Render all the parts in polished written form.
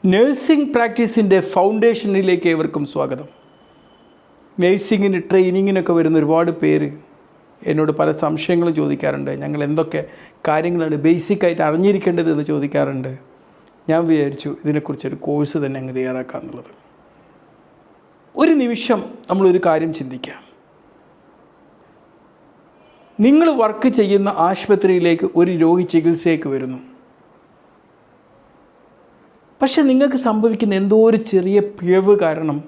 Nursing പ്രാക്ടീസിൻ്റെ ഫൗണ്ടേഷനിലേക്ക് ഏവർക്കും സ്വാഗതം. നഴ്സിങ്ങിന് ട്രെയിനിങ്ങിനൊക്കെ വരുന്ന ഒരുപാട് പേര് എന്നോട് പല സംശയങ്ങളും ചോദിക്കാറുണ്ട്. ഞങ്ങൾ എന്തൊക്കെ കാര്യങ്ങളാണ് ബേസിക്കായിട്ട് അറിഞ്ഞിരിക്കേണ്ടത് എന്ന് ചോദിക്കാറുണ്ട്. ഞാൻ വിചാരിച്ചു ഇതിനെക്കുറിച്ചൊരു കോഴ്സ് തന്നെ അങ്ങ് തയ്യാറാക്കാമെന്നുള്ളത്. ഒരു നിമിഷം നമ്മളൊരു കാര്യം ചിന്തിക്കാം. നിങ്ങൾ വർക്ക് ചെയ്യുന്ന ആശുപത്രിയിലേക്ക് ഒരു രോഗി ചികിത്സയ്ക്ക് വരുന്നു. പക്ഷെ നിങ്ങൾക്ക് സംഭവിക്കുന്ന എന്തോ ഒരു ചെറിയ പിഴവ് കാരണം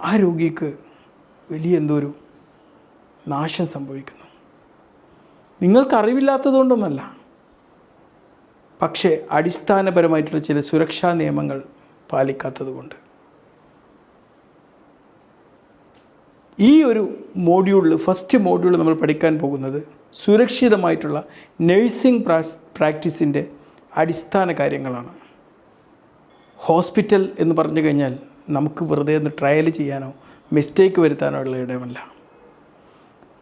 ആ രോഗിക്ക് വലിയ എന്തോ ഒരു നാശം സംഭവിക്കുന്നു. നിങ്ങൾക്കറിവില്ലാത്തതുകൊണ്ടൊന്നല്ല, പക്ഷേ അടിസ്ഥാനപരമായിട്ടുള്ള ചില സുരക്ഷാ നിയമങ്ങൾ പാലിക്കാത്തതുകൊണ്ട്. ഈ ഒരു മോഡ്യൂളിൽ ഫസ്റ്റ് മോഡ്യൂൾ നമ്മൾ പഠിക്കാൻ പോകുന്നത് സുരക്ഷിതമായിട്ടുള്ള നഴ്സിംഗ് പ്രാക്ടീസിൻ്റെ അടിസ്ഥാന കാര്യങ്ങളാണ്. ഹോസ്പിറ്റൽ എന്ന് പറഞ്ഞു കഴിഞ്ഞാൽ നമുക്ക് വെറുതെ ഒന്ന് ട്രയൽ ചെയ്യാനോ മിസ്റ്റേക്ക് വരുത്താനോ ഉള്ള ഇടമല്ല.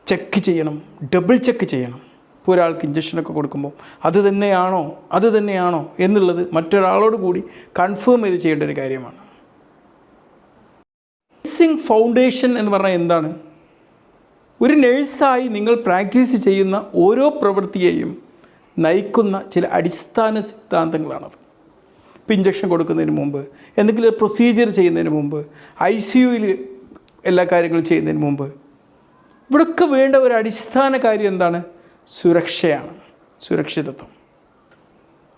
ചെക്ക് ചെയ്യണം, ഡബിൾ ചെക്ക് ചെയ്യണം. ഇപ്പോൾ ഒരാൾക്ക് ഇഞ്ചക്ഷനൊക്കെ കൊടുക്കുമ്പോൾ അത് തന്നെയാണോ എന്നുള്ളത് മറ്റൊരാളോട് കൂടി കൺഫേം ചെയ്ത് ചെയ്യേണ്ട ഒരു കാര്യമാണ്. നഴ്സിംഗ് ഫൗണ്ടേഷൻ എന്ന് പറഞ്ഞാൽ എന്താണ്? ഒരു നഴ്സായി നിങ്ങൾ പ്രാക്ടീസ് ചെയ്യുന്ന ഓരോ പ്രവൃത്തിയെയും നയിക്കുന്ന ചില അടിസ്ഥാന സിദ്ധാന്തങ്ങളാണത്. ഇപ്പോൾ ഇഞ്ചക്ഷൻ കൊടുക്കുന്നതിന് മുമ്പ്, എന്തെങ്കിലും പ്രൊസീജിയർ ചെയ്യുന്നതിന് മുമ്പ്, ICUയിൽ എല്ലാ കാര്യങ്ങളും ചെയ്യുന്നതിന് മുമ്പ് ഇവിടെയൊക്കെ വേണ്ട ഒരു അടിസ്ഥാന കാര്യം എന്താണ്? സുരക്ഷയാണ്, സുരക്ഷിതത്വം.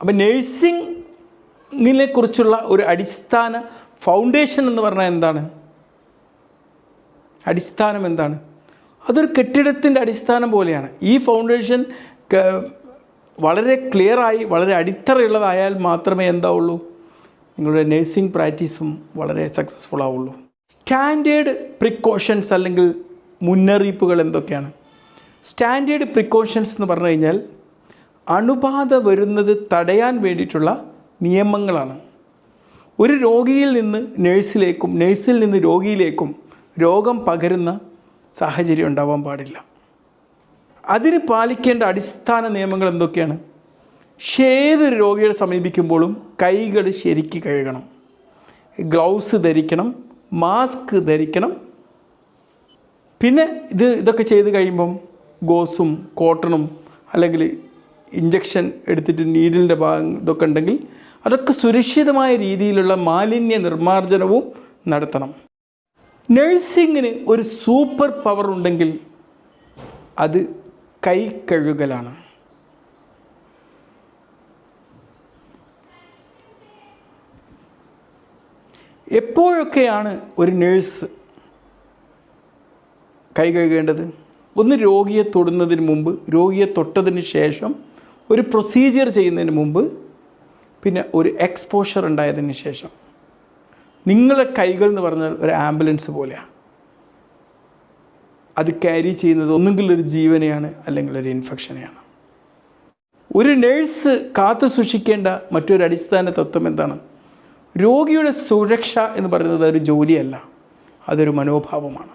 അപ്പം നഴ്സിംഗിനെ കുറിച്ചുള്ള ഒരു അടിസ്ഥാന ഫൗണ്ടേഷൻ എന്ന് പറഞ്ഞാൽ എന്താണ്? അടിസ്ഥാനം എന്താണ്? അതൊരു കെട്ടിടത്തിൻ്റെ അടിസ്ഥാനം പോലെയാണ്. ഈ ഫൗണ്ടേഷൻ വളരെ ക്ലിയറായി വളരെ അടിത്തറയുള്ളതായാൽ മാത്രമേ എന്താവുള്ളൂ, നിങ്ങളുടെ നഴ്സിംഗ് പ്രാക്ടീസും വളരെ സക്സസ്ഫുൾ ആവുള്ളൂ. സ്റ്റാൻഡേർഡ് പ്രിക്കോഷൻസ് അല്ലെങ്കിൽ മുന്നറിയിപ്പുകൾ എന്തൊക്കെയാണ്? സ്റ്റാൻഡേർഡ് പ്രിക്കോഷൻസ് എന്ന് പറഞ്ഞു കഴിഞ്ഞാൽ അണുബാധ വരുന്നത് തടയാൻ വേണ്ടിയിട്ടുള്ള നിയമങ്ങളാണ്. ഒരു രോഗിയിൽ നിന്ന് നഴ്സിലേക്കും നഴ്സിൽ നിന്ന് രോഗിയിലേക്കും രോഗം പകരുന്ന സാഹചര്യം ഉണ്ടാവാൻ പാടില്ല. അതിന് പാലിക്കേണ്ട അടിസ്ഥാന നിയമങ്ങൾ എന്തൊക്കെയാണ്? ഏതൊരു രോഗിയെ സമീപിക്കുമ്പോഴും കൈകൾ ശരിക്ക് കഴുകണം, ഗ്ലൗസ് ധരിക്കണം, മാസ്ക് ധരിക്കണം. പിന്നെ ഇതൊക്കെ ചെയ്ത് കഴിയുമ്പം ഗോസും കോട്ടണും അല്ലെങ്കിൽ ഇഞ്ചക്ഷൻ എടുത്തിട്ട് നീഡിലിൻ്റെ ഭാഗം ഇതൊക്കെ ഉണ്ടെങ്കിൽ അതൊക്കെ സുരക്ഷിതമായ രീതിയിലുള്ള മാലിന്യ നിർമ്മാർജ്ജനവും നടത്തണം. നഴ്സിങ്ങിന് ഒരു സൂപ്പർ പവർ ഉണ്ടെങ്കിൽ അത് കൈ കഴുകലാണ്. എപ്പോഴൊക്കെയാണ് ഒരു നേഴ്സ് കൈ കഴുകേണ്ടത്? ഒന്ന് രോഗിയെ തൊടുന്നതിന് മുമ്പ്, രോഗിയെ തൊട്ടതിന് ശേഷം, ഒരു പ്രൊസീജിയർ ചെയ്യുന്നതിന് മുമ്പ്, പിന്നെ ഒരു എക്സ്പോഷർ ഉണ്ടായതിന് ശേഷം. നിങ്ങളെ കൈകൾ എന്ന് പറഞ്ഞാൽ ഒരു ആംബുലൻസ് പോലെയാണ്. അത് ക്യാരി ചെയ്യുന്നത് ഒന്നുകിൽ ഒരു ജീവനെയാണ് അല്ലെങ്കിൽ ഒരു ഇൻഫെക്ഷനെയാണ്. ഒരു നേഴ്സ് കാത്തു സൂക്ഷിക്കേണ്ട മറ്റൊരു അടിസ്ഥാന തത്വം എന്താണ്? രോഗിയുടെ സുരക്ഷ എന്ന് പറയുന്നത് ഒരു ജോലിയല്ല, അതൊരു മനോഭാവമാണ്.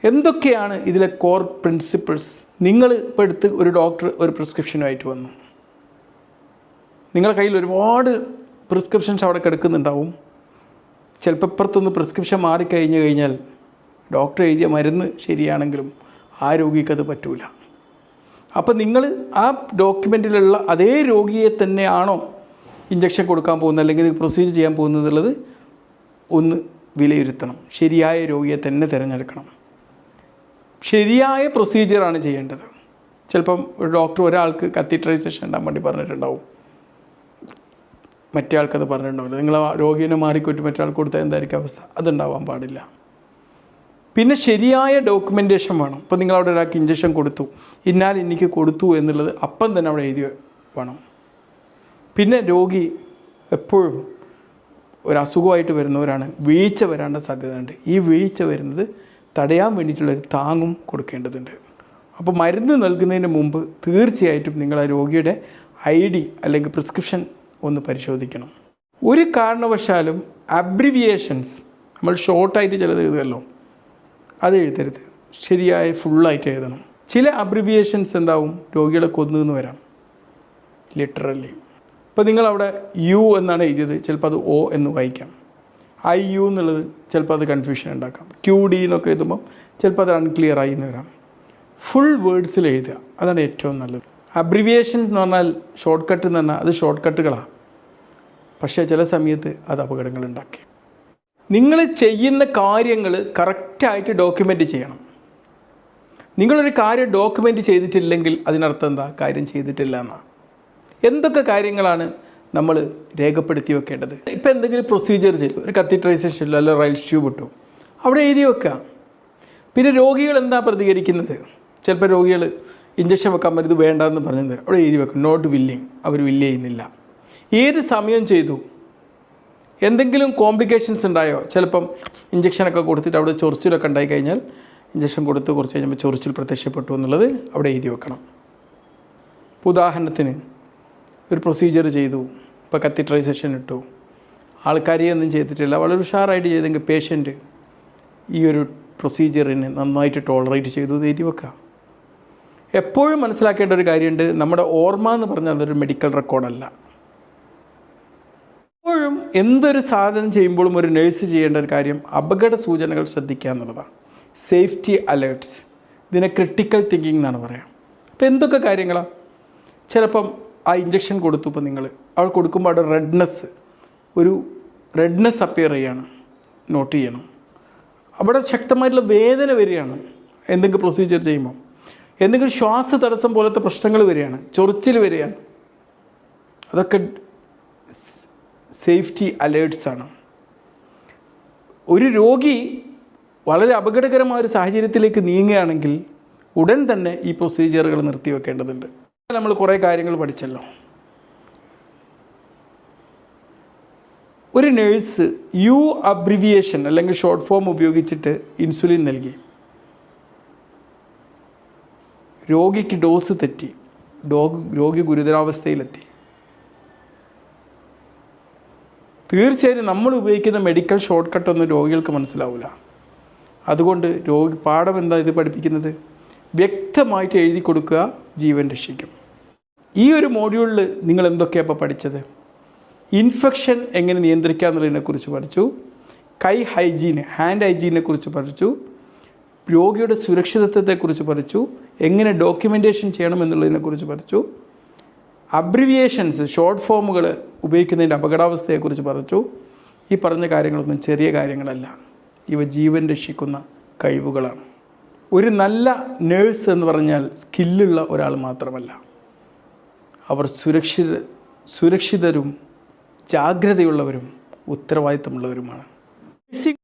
എന്തൊക്കെയാണ് ഇതിലെ കോർ പ്രിൻസിപ്പിൾസ്? നിങ്ങൾ ഇപ്പോൾ എടുത്ത് ഒരു ഡോക്ടർ ഒരു പ്രിസ്ക്രിപ്ഷനുമായിട്ട് വന്നു. നിങ്ങളുടെ കയ്യിൽ ഒരുപാട് പ്രിസ്ക്രിപ്ഷൻസ് അവിടെ കിടക്കുന്നുണ്ടാവും. ചിലപ്പോൾ ഇപ്പുറത്തൊന്ന് പ്രിസ്ക്രിപ്ഷൻ മാറിക്കഴിഞ്ഞാൽ ഡോക്ടർ എഴുതിയ മരുന്ന് ശരിയാണെങ്കിലും ആ രോഗിക്കത് പറ്റൂല. അപ്പോൾ നിങ്ങൾ ആ ഡോക്യുമെൻറ്റിലുള്ള അതേ രോഗിയെ തന്നെയാണോ ഇഞ്ചക്ഷൻ കൊടുക്കാൻ പോകുന്നത് അല്ലെങ്കിൽ പ്രൊസീജിയർ ചെയ്യാൻ പോകുന്നത് എന്നുള്ളത് ഒന്ന് വിലയിരുത്തണം. ശരിയായ രോഗിയെ തന്നെ തിരഞ്ഞെടുക്കണം. ശരിയായ പ്രൊസീജിയറാണ് ചെയ്യേണ്ടത്. ചിലപ്പം ഒരു ഡോക്ടർ ഒരാൾക്ക് കത്തീറ്ററൈസേഷൻ ഉണ്ടാകാൻ വേണ്ടി പറഞ്ഞിട്ടുണ്ടാവും, മറ്റേ ആൾക്കത് പറഞ്ഞിട്ടുണ്ടാവില്ല. നിങ്ങൾ ആ രോഗിയെ മാറിക്കൊറ്റി മറ്റേ ആൾക്ക് കൊടുത്താൽ എന്തായിരിക്കും അവസ്ഥ? അതുണ്ടാവാൻ പാടില്ല. പിന്നെ ശരിയായ ഡോക്യുമെൻറ്റേഷൻ വേണം. ഇപ്പോൾ നിങ്ങളവിടെ ഒരാൾക്ക് ഇഞ്ചക്ഷൻ കൊടുത്തു, എനിക്ക് കൊടുത്തു എന്നുള്ളത് അപ്പം തന്നെ അവിടെ എഴുതി വേണം. പിന്നെ രോഗി എപ്പോഴും ഒരു അസുഖമായിട്ട് വരുന്നവരാണ്, വീഴ്ച വരാനുള്ള സാധ്യതയുണ്ട്. ഈ വീഴ്ച വരുന്നത് തടയാൻ വേണ്ടിയിട്ടുള്ളൊരു താങ്ങും കൊടുക്കേണ്ടതുണ്ട്. അപ്പോൾ മരുന്ന് നൽകുന്നതിന് മുമ്പ് തീർച്ചയായിട്ടും നിങ്ങൾ ആ രോഗിയുടെ ID അല്ലെങ്കിൽ പ്രിസ്ക്രിപ്ഷൻ ഒന്ന് പരിശോധിക്കണം. ഒരു കാരണവശാലും അബ്രിവിയേഷൻസ്, നമ്മൾ ഷോർട്ടായിട്ട് ചിലത് എഴുതുമല്ലോ, അത് എഴുതരുത്. ശരിയായ ഫുള്ളായിട്ട് എഴുതണം. ചില അബ്രിവിയേഷൻസ് എന്താവും, രോഗികളെ കൊന്നു എന്ന് വരാം. ലിറ്ററലി. ഇപ്പോൾ നിങ്ങളവിടെ യു എന്നാണ് എഴുതിയത്, ചിലപ്പോൾ അത് ഒ എന്ന് വായിക്കാം. ഐ യു എന്നുള്ളത് ചിലപ്പോൾ അത് കൺഫ്യൂഷൻ ഉണ്ടാക്കാം. ക്യു ഡി എന്നൊക്കെ എഴുതുമ്പം ചിലപ്പോൾ അത് അൺക്ലിയർ ആയി എന്ന് വരാം. ഫുൾ വേർഡ്സിൽ എഴുതുക, അതാണ് ഏറ്റവും നല്ലത്. അബ്രിവിയേഷൻസ് എന്ന് പറഞ്ഞാൽ ഷോർട്ട് കട്ട് എന്ന് പറഞ്ഞാൽ അത് ഷോർട്ട് കട്ടുകളാണ്, പക്ഷേ ചില സമയത്ത് അത് അപകടങ്ങളുണ്ടാക്കി. നിങ്ങൾ ചെയ്യുന്ന കാര്യങ്ങൾ കറക്റ്റായിട്ട് ഡോക്യുമെൻ്റ് ചെയ്യണം. നിങ്ങളൊരു കാര്യം ഡോക്യുമെൻ്റ് ചെയ്തിട്ടില്ലെങ്കിൽ അതിനർത്ഥം എന്താ? കാര്യം ചെയ്തിട്ടില്ല എന്നാണ്. എന്തൊക്കെ കാര്യങ്ങളാണ് നമ്മൾ രേഖപ്പെടുത്തി വെക്കേണ്ടത്? ഇപ്പോൾ എന്തെങ്കിലും പ്രൊസീജിയർ ചെയ്തു, ഒരു കത്തീറ്ററൈസേഷൻ ഇല്ല, അല്ലെങ്കിൽ റൈൽസ് ട്യൂബ് ഇട്ടു, അവിടെ എഴുതി വെക്കുക. പിന്നെ രോഗികൾ എന്താ പ്രതികരിക്കുന്നത്? ചിലപ്പോൾ രോഗികൾ ഇഞ്ചക്ഷൻ വെക്കാൻ പറ്റും, ഇത് വേണ്ടെന്ന് പറഞ്ഞു തരാം, അവിടെ എഴുതി വെക്കും നോട്ട് വില്ലിങ്, അവർ വില്ല് ചെയ്യുന്നില്ല. ഏത് സമയം ചെയ്തു? എന്തെങ്കിലും കോംപ്ലിക്കേഷൻസ് ഉണ്ടായോ? ചിലപ്പം ഇഞ്ചക്ഷനൊക്കെ കൊടുത്തിട്ട് അവിടെ ചൊറിച്ചിലൊക്കെ ഉണ്ടായി കഴിഞ്ഞാൽ ഇഞ്ചക്ഷൻ കൊടുത്ത് കുറച്ച് കഴിഞ്ഞപ്പോൾ ചൊറിച്ചിൽ പ്രത്യക്ഷപ്പെട്ടു എന്നുള്ളത് അവിടെ എഴുതി വെക്കണം. ഇപ്പോൾ ഉദാഹരണത്തിന് ഒരു പ്രൊസീജിയർ ചെയ്തു, ഇപ്പോൾ കത്തീറ്ററൈസേഷൻ ഇട്ടു, ആൾക്കാരെയൊന്നും ചെയ്തിട്ടില്ല, വളരെ ഉഷാറായിട്ട് ചെയ്തെങ്കിൽ പേഷ്യൻറ്റ് ഈ ഒരു പ്രൊസീജിയറിന് നന്നായിട്ട് ടോളറേറ്റ് ചെയ്തു എന്ന് എഴുതി വെക്കാം. എപ്പോഴും മനസ്സിലാക്കേണ്ട ഒരു കാര്യമുണ്ട്, നമ്മുടെ ഓർമ്മ എന്ന് പറഞ്ഞാൽ അതൊരു മെഡിക്കൽ റെക്കോർഡല്ല. എപ്പോഴും എന്തൊരു സാധനം ചെയ്യുമ്പോഴും ഒരു നഴ്സ് ചെയ്യേണ്ട ഒരു കാര്യം അപകട സൂചനകൾ ശ്രദ്ധിക്കുക എന്നുള്ളതാണ്. സേഫ്റ്റി അലേർട്ട്സ്, ഇതിനെ ക്രിട്ടിക്കൽ തിങ്കിങ് എന്നാണ് പറയാം. അപ്പോൾ എന്തൊക്കെ കാര്യങ്ങളാണ്? ചിലപ്പം ആ ഇഞ്ചക്ഷൻ കൊടുത്തു, ഇപ്പോൾ നിങ്ങൾ അവൾ കൊടുക്കുമ്പോൾ അവിടെ ഒരു റെഡ്നെസ് അപ്പിയർ ചെയ്യാണ്, നോട്ട് ചെയ്യണം. അവിടെ ശക്തമായിട്ടുള്ള വേദന വരികയാണ് എന്തെങ്കിലും പ്രൊസീജിയർ ചെയ്യുമ്പോൾ, എന്തെങ്കിലും ശ്വാസ തടസ്സം പോലത്തെ പ്രശ്നങ്ങൾ വരികയാണ്, ചൊറിച്ചിൽ വരികയാണ്, അതൊക്കെ സേഫ്റ്റി അലേർട്ട്സാണ്. ഒരു രോഗി വളരെ അപകടകരമായ ഒരു സാഹചര്യത്തിലേക്ക് നീങ്ങുകയാണെങ്കിൽ ഉടൻ തന്നെ ഈ പ്രൊസീജിയറുകൾ നിർത്തിവെക്കേണ്ടതുണ്ട്. നമ്മൾ കുറേ കാര്യങ്ങൾ പഠിച്ചല്ലോ. ഒരു നേഴ്സ് യു അബ്രിവിയേഷൻ അല്ലെങ്കിൽ ഷോർട്ട് ഫോം ഉപയോഗിച്ചിട്ട് ഇൻസുലിൻ നൽകി, രോഗിക്ക് ഡോസ് തെറ്റി, രോഗി ഗുരുതരാവസ്ഥയിലെത്തി. തീർച്ചയായും നമ്മൾ ഉപയോഗിക്കുന്ന മെഡിക്കൽ ഷോർട്ട് കട്ടൊന്നും രോഗികൾക്ക് മനസ്സിലാവില്ല. അതുകൊണ്ട് പാഠം എന്താ ഇത് പഠിപ്പിക്കുന്നത്? വ്യക്തമായിട്ട് എഴുതി കൊടുക്കുക, ജീവൻ രക്ഷിക്കും. ഈ ഒരു മോഡ്യൂളിൽ നിങ്ങൾ എന്തൊക്കെയാണ് ഇപ്പോൾ പഠിച്ചത്? ഇൻഫെക്ഷൻ എങ്ങനെ നിയന്ത്രിക്കുക എന്നുള്ളതിനെക്കുറിച്ച് പഠിച്ചു, ഹാൻഡ് ഹൈജീനെ കുറിച്ച് പഠിച്ചു, രോഗിയുടെ സുരക്ഷിതത്വത്തെക്കുറിച്ച് പഠിച്ചു, എങ്ങനെ ഡോക്യുമെൻറ്റേഷൻ ചെയ്യണം എന്നുള്ളതിനെക്കുറിച്ച് പഠിച്ചു, അബ്രിവിയേഷൻസ് ഷോർട്ട് ഫോമുകൾ ഉപയോഗിക്കുന്നതിൻ്റെ അപകടാവസ്ഥയെക്കുറിച്ച് പഠിച്ചു. ഈ പറഞ്ഞ കാര്യങ്ങളൊന്നും ചെറിയ കാര്യങ്ങളല്ല, ഇവ ജീവൻ രക്ഷിക്കുന്ന കഴിവുകളാണ്. ഒരു നല്ല നേഴ്സ് എന്ന് പറഞ്ഞാൽ സ്കില്ലുള്ള ഒരാൾ മാത്രമല്ല, അവർ സുരക്ഷിതരും ജാഗ്രതയുള്ളവരും ഉത്തരവാദിത്തമുള്ളവരുമാണ്.